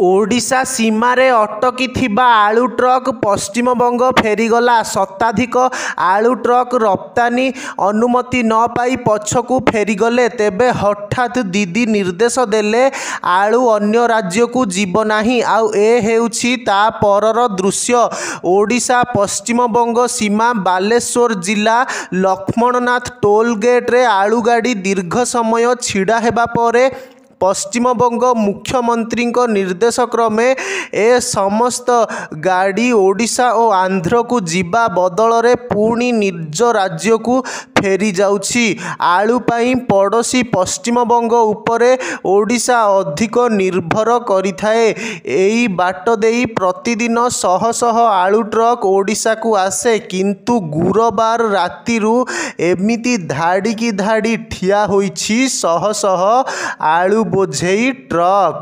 ओडिशा सीमार अटकी आलू ट्रक पश्चिमबंग फेरीगला। शताधिक आलू ट्रक रप्तानी अनुमति न पाई पछकू फेरीगले। तेबे हठात दीदी निर्देश देले आलू अन्य राज्य को जीव नाही। आउ ए हेउछि ता परर दृश्य। ओडिशा पश्चिमबंग सीमा बालेश्वर जिला लक्ष्मणनाथ टोल गेट रे आलू गाड़ी दीर्घ समय छिड़ा हेबा परे पश्चिमबंग मुख्यमंत्री निर्देश क्रमे ए समस्त गाड़ी ओडिशा और आंध्र को जीवा बदल रे पुणी निज राज्य को फेरी जाउछि। आलू पाई पड़ोशी पश्चिमबंग उपरे ओडिशा अधिक निर्भर करिथाए। एई बाट देई प्रतिदिन शह शह आलू ट्रक ओडिशा को आसे, किंतु गुरुवार रातिरु एमिति धाड़ी की धाड़ी ठिया होइछि शह शह आलू बोझेई ट्रक।